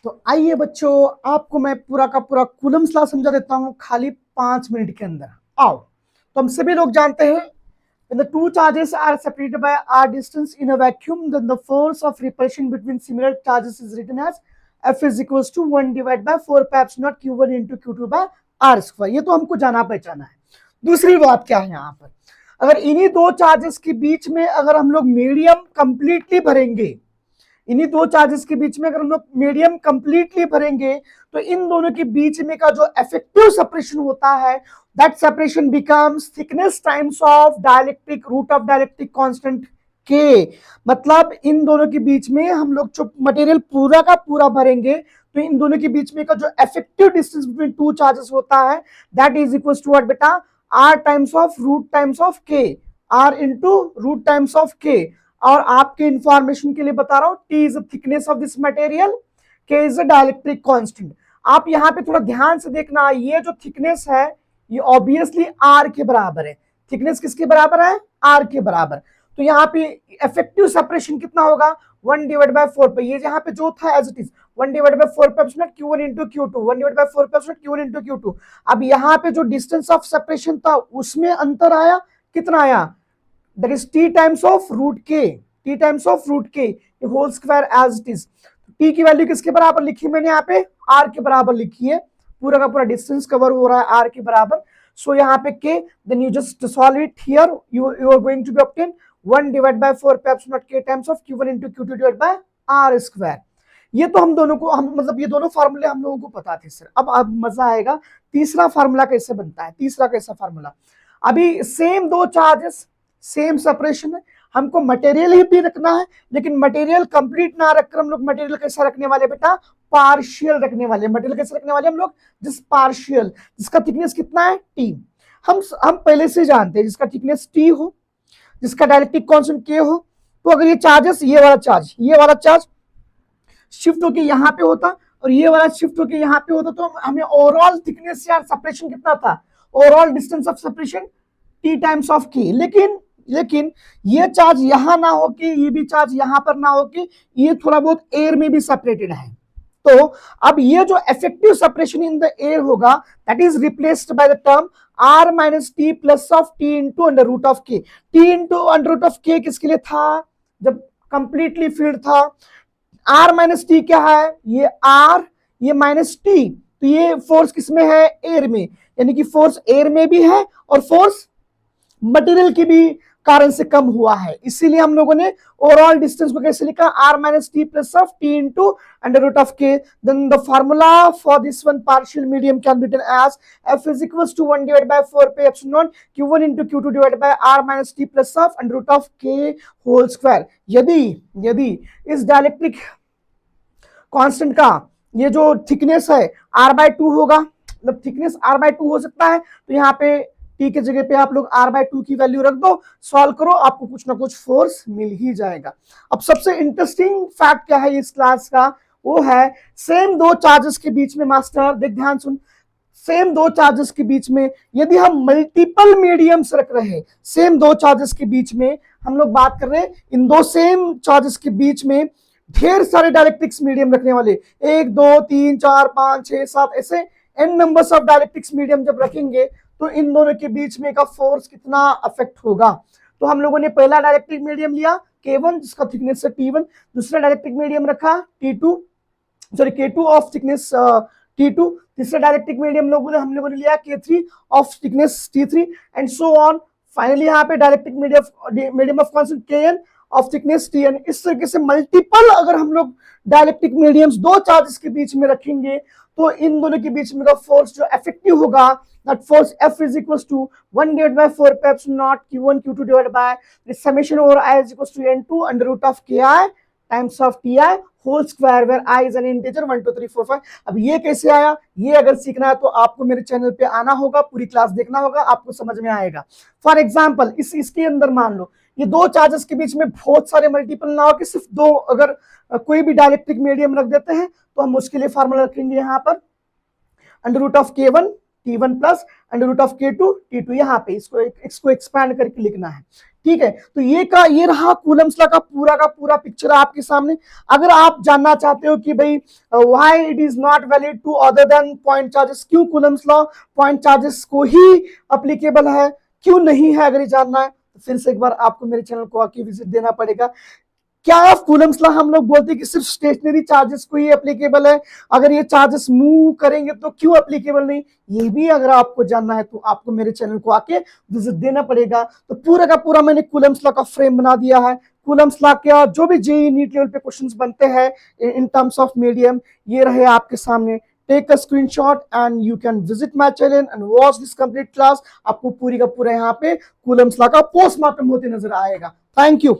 तो आइए बच्चों, आपको मैं पूरा का पूरा कूलम्स लॉ समझा देता हूं खाली 5 मिनट के अंदर। आओ, तो हम सभी लोग जानते हैं, when the two charges are separated by r distance in a vacuum, then the force of repulsion between similar charges is written as F is equals to 1 divided by 4 pi epsilon naught q1 into q2 by r square। ये तो हमको जाना पहचाना है। दूसरी बात क्या है यहाँ पर, अगर इन्हीं दो चार्जेस के बीच में अगर हम लोग मीडियम कंप्लीटली भरेंगे, इन्हीं दो चार्जेस के बीच में अगर हम लोग मीडियम कंप्लीटली भरेंगे, तो इन दोनों के बीच में का जो इफेक्टिव सेपरेशन होता है, that separation becomes thickness times of dielectric root of dielectric constant के। मतलब इन दोनों के बीच में हम लोग जो मटेरियल पूरा का पूरा भरेंगे, तो इन दोनों के बीच में का जो effective distance between two charges होता है, that is equal to what बेटा, R times of root times of K, R into root times of K. और आपके इंफॉर्मेशन के लिए बता रहा हूं, T is the thickness of this material, K is the dielectric constant. आप यहां पे थोड़ा ध्यान से देखना, ये जो थिकनेस है ये ऑब्वियसली R के बराबर है। थिकनेस किसके बराबर है? R के बराबर। तो यहाँ पे इफेक्टिव सेपरेशन कितना होगा? 1 डिवाइड बाय 4 पे, ये यहाँ पे जो था as it is 1 divide by 4 पे epsilon Q1 into Q2, 1 divide by 4 पे एप्सिलॉन Q1 into Q2। अब यहाँ पे जो डिस्टेंस ऑफ सेपरेशन था उसमें अंतर आया, कितना आया? That is t times of root k, t times of root k whole square as it is। t की वैल्यू किसके बराबर लिखी मैंने यहाँ पे? r के बराबर लिखी है। पूरा का पूरा डिस्टेंस कवर हो रहा है r के बराबर। सो यहाँ पे k, then you just solve it here, you are going to be obtain 1 divided by 4 pi epsilon naught k times of q1 into q2 divided by r square। ये तो हम दोनों को, हम मतलब ये दोनों फार्मूले हम लोगों को पता थे सर। अब मजा आएगा, तीसरा फार्मूला कैसे बनता है। तीसरा कैसा फार्मूला, अभी सेम दो चार्जेस, सेम सेपरेशन है, हमको मटेरियल ही भी रखना है, लेकिन मटेरियल कंप्लीट ना रखकर हम लोग मटेरियल कैसा रखने वाले बेटा? पार्शियल रखने वाले। मटेरियल कैसे रखने वाले हम लोग? जिस पार्शियल, जिसका थिकनेस कितना है? T। हम पहले से जानते हैं, जिसका थिकनेस T हो, जिसका डाइलेक्ट्रिक कांस्टेंट K हो, तो अगर ये चार्जेस, ये वाला चार्ज शिफ्ट होके यहाँ पे होता और ये वाला शिफ्ट होके यहाँ पे होता, तो हमें ओवरऑल थिकनेस या सेपरेशन कितना था? Overall distance of separation T times of K। लेकिन ये चार्ज यहां ना हो कि ये भी चार्ज यहां पर ना हो कि ये थोड़ा बहुत एयर में भी सेपरेटेड है। तो अब ये जो effective separation in the air होगा, that is replaced by the term r minus T plus of t into under root of k। t into under root of k किसके लिए था? जब कंप्लीटली फील्ड था। r माइनस टी क्या है? ये r, ये माइनस t, तो ये फोर्स किसमें है? एयर में। यानी कि फोर्स एयर में भी है और फोर्स मटेरियल की भी कारण से कम हुआ है। इसीलिए हम लोगों ने ओवरऑल डिस्टेंस को कैसे लिखा? r minus T plus of T into under root of K. Then the formula for this one partial medium can be written as f is equals to 1 divide by 4 पे epsilon naught q1 into q2 divide by r minus T plus of under root of k whole square. यदि इस dielectric constant का ये जो thickness है r/2 होगा, मतलब thickness r/2 हो सकता है, तो यहाँ पे T के जगह पे आप लोग r/2 की वैल्यू रख दो, सॉल्व करो, आपको कुछ ना कुछ फोर्स मिल ही जाएगा। अब सबसे इंटरेस्टिंग फैक्ट क्या है इस क्लास का? वो है सेम दो चार्जेस के बीच में, मास्टर देख ध्यान सुन, सेम दो चार्जेस के बीच में यदि हम मल्टीपल मीडियम्स रख रहे हैं, सेम दो चार्जेस के बीच में हम लोग बात कर रहे हैं, इन दो सेम चार्जेस के बीच में ढेर सारे डाइलेक्ट्रिक्स मीडियम रखने वाले, 1 2 3 4 5 6 7 ऐसे n numbers of dielectrics medium जब रखेंगे, तो इन दोनों के बीच में का फोर्स कितना अफेक्ट होगा। तो हम लोगों ने पहला डाइलेक्ट्रिक मीडियम लिया K1 जिसका थिकनेस है T1, दूसरा डाइलेक्ट्रिक मीडियम रखा K2 ऑफ थिकनेस T2, तीसरा डाइलेक्ट्रिक मीडियम हम लोगों ने लिया K3 of thickness T3 and so on. Finally यहाँ पे dielectric medium of constant Kn of thickness Tn। इस तरीके से मल्टीपल अगर हम लोग डाइलेक्ट्रिक मीडियम्स दो चार्जेस के बीच में रखेंगे, तो इन दोनों के बीच में का फोर्स जो इफेक्टिव होगा, that force F is equals to 1 divided by 4 pi epsilon naught Q1 Q2 divided by the summation over I is equals to N2 under root of Ki times of Ti whole square where I is an integer 1 2 3 4 5। अब ये कैसे आया? ये अगर सीखना है तो आपको मेरे चैनल पे आना होगा, पूरी क्लास देखना होगा, आपको समझ में आएगा। फॉर एग्जाम्पल इसके अंदर मान लो ये दो चार्जेस के बीच में बहुत सारे मल्टीपल ना हो कि सिर्फ दो, अगर कोई भी डाइलेक्ट्रिक मीडियम रख देते हैं, तो हम उसके लिए फार्मूला रखेंगे यहाँ पर under root of K1 T1 plus under root of K2 T2, यहाँ पे इसको एक्सपैंड करके लिखना है। ठीक है, तो ये रहा कूलम्स लॉ का पूरा पिक्चर आपके सामने। अगर आप जानना चाहते हो कि भाई why it is not valid to other than point charges, क्यों कूलम्स लॉ पॉइंट चार्जेस को ही अप्लीकेबल है, क्यों नहीं है, अगर ये जानना है तो फिर से एक बार आपको मेरे चैनल को आके विजिट देना पड़ेगा। क्या ऑफ कूलम्स लॉ हम लोग बोलते हैं कि सिर्फ स्टेशनरी चार्जेस को ही एप्लीकेबल है, अगर ये चार्जेस मूव करेंगे तो क्यों एप्लीकेबल नहीं, ये भी अगर आपको जानना है तो आपको मेरे चैनल को आके विजिट देना पड़ेगा। तो पूरा का पूरा मैंने कूलम्स लॉ का फ्रेम बना दिया है। कूलम्स लॉ के जो भी जेईई नीट लेवल पे क्वेश्चंस बनते हैं इन टर्म्स ऑफ मीडियम, ये रहे आपके सामने। Take a screenshot and you can visit my channel and watch this complete class. आपको पूरी का पूरा यहाँ पे कूलम्स लॉ का पोस्टमार्टम होते नजर आएगा। Thank you.